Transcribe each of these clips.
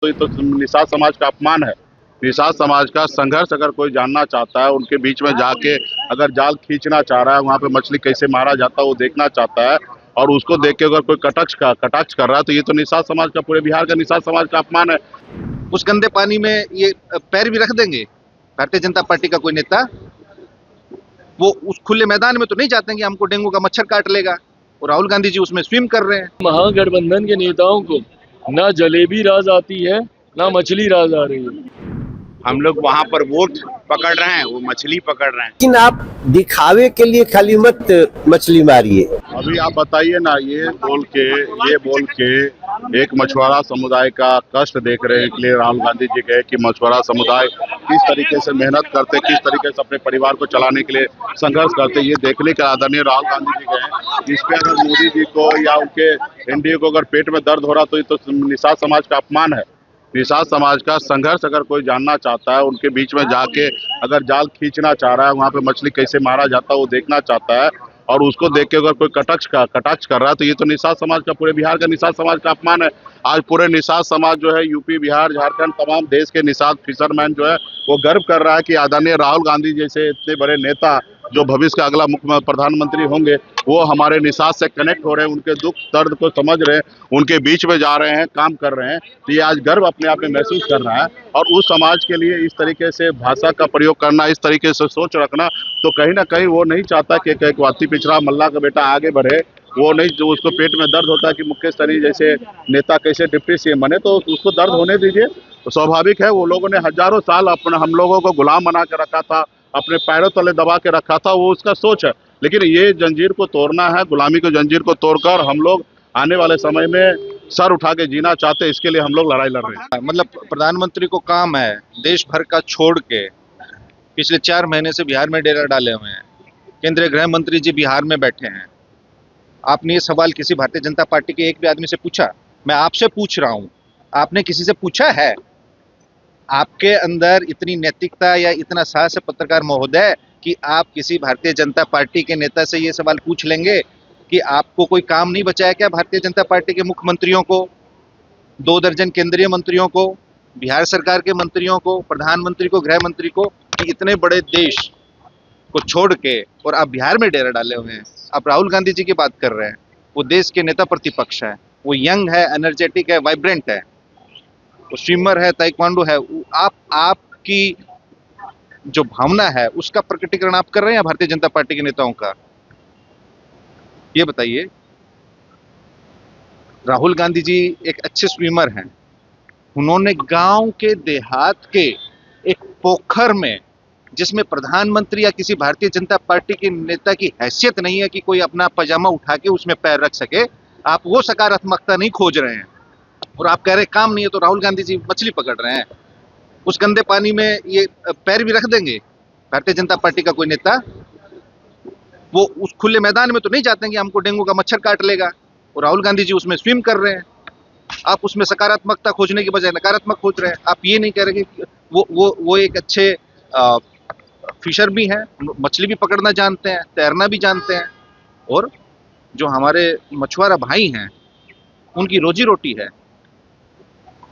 तो ये तो निषाद समाज का अपमान है। निषाद समाज का संघर्ष अगर कोई जानना चाहता है, उनके बीच में जाके अगर जाल खींचना चाह रहा है, वहाँ पे मछली कैसे मारा जाता है वो देखना चाहता है, और उसको देख के अगर कोई कटाक्ष कर रहा है, तो ये तो निषाद समाज का, पूरे बिहार का निषाद समाज का अपमान है। उस गंदे पानी में ये पैर भी रख देंगे भारतीय जनता पार्टी का कोई नेता? वो उस खुले मैदान में तो नहीं जाते हैं कि हमको डेंगू का मच्छर काट लेगा, और राहुल गांधी जी उसमें स्विम कर रहे हैं। महागठबंधन के नेताओं को ना जलेबी राज आती है, ना मछली राज आ रही है। हम लोग वहाँ पर वोट पकड़ रहे हैं, वो मछली पकड़ रहे हैं। लेकिन आप दिखावे के लिए खाली मत मछली मारिए। अभी आप बताइए ना, ये बोल के एक मछुआरा समुदाय का कष्ट देख रहे हैं, इसलिए राहुल गांधी जी गए कि मछुआरा समुदाय किस तरीके से मेहनत करते, किस तरीके से अपने परिवार को चलाने के लिए संघर्ष करते, ये देखने के आदरणीय राहुल गांधी जी गए। इस पे अगर मोदी जी को या उनके एनडीए को अगर पेट में दर्द हो रहा, तो ये तो निषाद समाज का अपमान है। निषाद समाज का संघर्ष अगर कोई जानना चाहता है, उनके बीच में जाके अगर जाल खींचना चाह रहा है, वहाँ पे मछली कैसे मारा जाता है वो देखना चाहता है, और उसको देख के अगर कोई कटाक्ष कर रहा है, तो ये तो निषाद समाज का, पूरे बिहार का निषाद समाज का अपमान है। आज पूरे निषाद समाज जो है, यूपी, बिहार, झारखंड, तमाम देश के निषाद फिशरमैन जो है वो गर्व कर रहा है कि आदरणीय राहुल गांधी जैसे इतने बड़े नेता जो भविष्य का अगला मुख्य प्रधानमंत्री होंगे, वो हमारे निषाद से कनेक्ट हो रहे हैं, उनके दुख दर्द को समझ रहे हैं, उनके बीच में जा रहे हैं, काम कर रहे हैं। तो ये आज गर्व अपने आप में महसूस कर रहा है। और उस समाज के लिए इस तरीके से भाषा का प्रयोग करना, इस तरीके से सोच रखना, तो कहीं ना कहीं वो नहीं चाहता कि एक वाती पिछड़ा मल्ला का बेटा आगे बढ़े। वो नहीं, जो उसको पेट में दर्द होता है कि मुकेश सहनी जैसे नेता कैसे डिप्टी सीएम बने, तो उसको दर्द होने दीजिए। तो स्वाभाविक है, वो लोगों ने हजारों साल अपने हम लोगों को गुलाम बना के रखा था, अपने पैरों तले दबा के रखा था, वो उसका सोच है। लेकिन ये जंजीर को तोड़ना है, गुलामी की जंजीर को तोड़कर हम लोग आने वाले समय में सर उठा के जीना चाहते हैं। इसके लिए हम लोग लड़ाई लड़ रहे हैं। मतलब प्रधानमंत्री को काम है देश भर का छोड़ के पिछले 4 महीने से बिहार में डेरा डाले हुए हैं। केंद्रीय गृह मंत्री जी बिहार में बैठे हैं। आपने ये सवाल किसी भारतीय जनता पार्टी के एक भी आदमी से पूछा? मैं आपसे पूछ रहा हूँ, आपने किसी से पूछा है? आपके अंदर इतनी नैतिकता या इतना साहस है पत्रकार महोदय कि आप किसी भारतीय जनता पार्टी के नेता से ये सवाल पूछ लेंगे कि आपको कोई काम नहीं बचा है क्या? भारतीय जनता पार्टी के मुख्यमंत्रियों को, 2 दर्जन केंद्रीय मंत्रियों को, बिहार सरकार के मंत्रियों को, प्रधानमंत्री को, गृह मंत्री को, कि इतने बड़े देश को छोड़ के और आप बिहार में डेरा डाले हुए हैं। आप राहुल गांधी जी की बात कर रहे हैं, वो देश के नेता प्रतिपक्ष है, वो यंग है, एनर्जेटिक है, वाइब्रेंट है, वो स्विमर है, ताइक्वांडो है। आपकी जो भावना है उसका प्रकटीकरण आप कर रहे हैं भारतीय जनता पार्टी के नेताओं का? ये बताइए। राहुल गांधी जी एक अच्छे स्विमर हैं। उन्होंने गांव के देहात के एक पोखर में, जिसमें प्रधानमंत्री या किसी भारतीय जनता पार्टी के नेता की हैसियत नहीं है कि कोई अपना पजामा उठा के उसमें पैर रख सके, आप वो सकारात्मकता नहीं खोज रहे हैं, और आप कह रहे काम नहीं है तो राहुल गांधी जी मछली पकड़ रहे हैं। उस गंदे पानी में ये पैर भी रख देंगे भारतीय जनता पार्टी का कोई नेता? वो उस खुले मैदान में तो नहीं जाते हैं कि हमको डेंगू का मच्छर काट लेगा, और राहुल गांधी जी उसमें स्विम कर रहे हैं। आप उसमें सकारात्मकता खोजने की बजाय नकारात्मक खोज रहे हैं। आप ये नहीं कह रहे कि वो एक अच्छे फिशर भी हैं, मछली भी पकड़ना जानते हैं, तैरना भी जानते हैं, और जो हमारे मछुआरा भाई हैं उनकी रोजी रोटी है।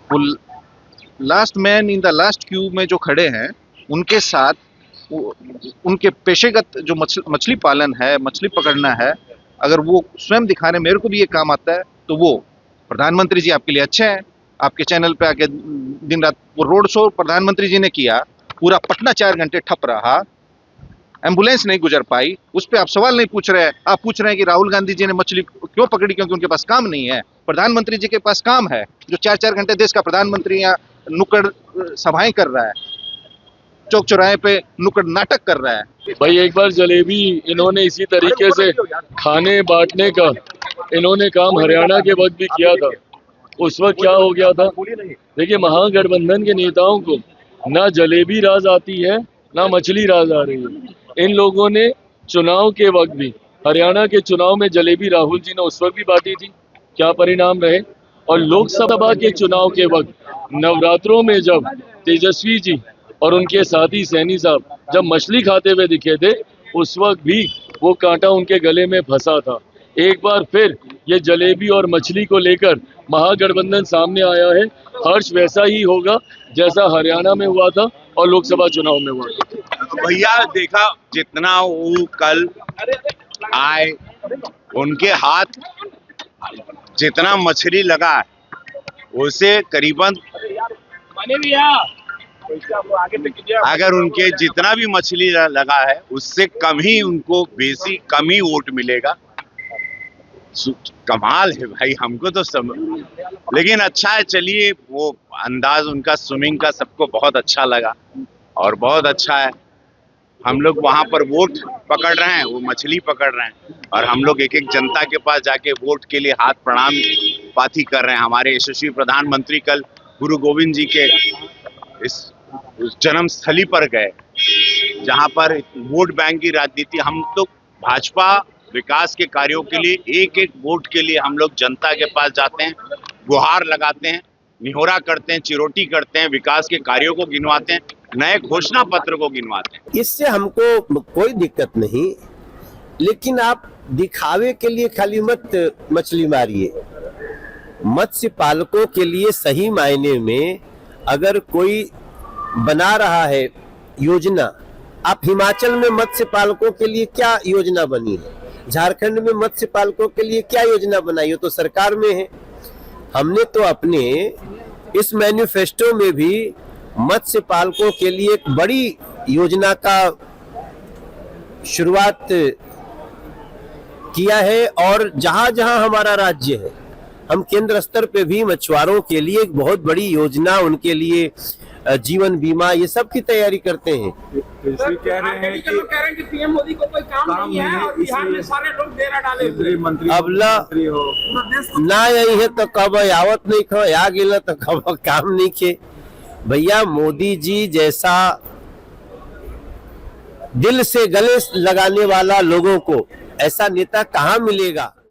वो last man in the last Q में जो खड़े हैं, उनके साथ उनके पेशेगत जो मछली पालन है, मछली पकड़ना है, अगर वो स्वयं दिखा रहे मेरे को भी ये काम आता है, तो वो प्रधानमंत्री जी आपके लिए अच्छे हैं। आपके चैनल पे आके दिन रात वो रोड शो प्रधानमंत्री जी ने किया, पूरा पटना 4 घंटे ठप रहा, एम्बुलेंस नहीं गुजर पाई, उस पर आप सवाल नहीं पूछ रहे हैं। आप पूछ रहे हैं कि राहुल गांधी जी ने मछली क्यों पकड़ी, क्योंकि उनके पास काम नहीं है। प्रधानमंत्री जी के पास काम है। जो 4-4 घंटे देश का प्रधानमंत्री यहाँ नुक्कड़ सभाएं कर रहा है, चौक चौराहे पे नुक्कड़ नाटक कर रहा है। भाई एक बार जलेबी इन्होंने इसी तरीके से खाने बांटने का इन्होंने काम हरियाणा के वक्त भी किया था। उस वक्त क्या हो गया था? देखिए, महागठबंधन के नेताओं को ना जलेबी राज आती है, ना मछली राज आ रही है। इन लोगों ने चुनाव के वक्त भी, हरियाणा के चुनाव में जलेबी राहुल जी ने उस वक्त भी बांटी थी, क्या परिणाम रहे? और लोकसभा के चुनाव के वक्त नवरात्रों में जब तेजस्वी जी और उनके साथी सैनी साहब जब मछली खाते हुए दिखे थे, उस वक्त भी वो कांटा उनके गले में फंसा था। एक बार फिर ये जलेबी और मछली को लेकर महागठबंधन सामने आया है। हर्ष वैसा ही होगा जैसा हरियाणा में हुआ था और लोकसभा चुनाव में हुआ था। भैया देखा जितना वो कल आए, उनके हाथ जितना मछली लगा है उसे करीबन, अगर उनके जितना भी मछली लगा है उससे कम ही उनको बेसी कम ही वोट मिलेगा। कमाल है भाई, हमको तो लेकिन अच्छा है। चलिए, वो अंदाज उनका स्विमिंग का सबको बहुत अच्छा लगा और बहुत अच्छा है। हम लोग वहां पर वोट पकड़ रहे हैं, वो मछली पकड़ रहे हैं, और हम लोग एक एक जनता के पास जाके वोट के लिए हाथ प्रणाम पाती कर रहे हैं। हमारे यशस्वी प्रधानमंत्री कल गुरु गोविंद जी के इस जन्म स्थली पर गए, जहां पर वोट बैंक की राजनीति, हम लोग भाजपा विकास के कार्यों के लिए एक एक वोट के लिए हम लोग जनता के पास जाते हैं, गुहार लगाते हैं, निहोरा करते हैं, चिरोटी करते हैं, विकास के कार्यों को गिनवाते हैं, नए घोषणा पत्र को गिनवाते हैं। इससे हमको कोई दिक्कत नहीं, लेकिन आप दिखावे के लिए खाली मत मछली मारिए। मत्स्य पालकों के लिए सही मायने में अगर कोई बना रहा है योजना, आप हिमाचल में मत्स्य पालकों के लिए क्या योजना बनी है, झारखंड में मत्स्य पालकों के लिए क्या योजना बनाई हो, तो सरकार में है। हमने तो अपने इस मैनिफेस्टो में भी मत्स्य पालकों के लिए एक बड़ी योजना का शुरुआत किया है, और जहां जहां हमारा राज्य है हम केंद्र स्तर पे भी मछुआरों के लिए एक बहुत बड़ी योजना, उनके लिए जीवन बीमा, ये सब की तैयारी करते हैं। कह रहे हैं कि पीएम मोदी को कोई काम नहीं है और बिहार में सारे लोग डेरा डाले हुए। अब ना यही है तो कब आवत नहीं खो, आ गेला तो कब काम नहीं खे। भैया मोदी जी जैसा दिल से गले लगाने वाला लोगों को ऐसा नेता कहाँ मिलेगा।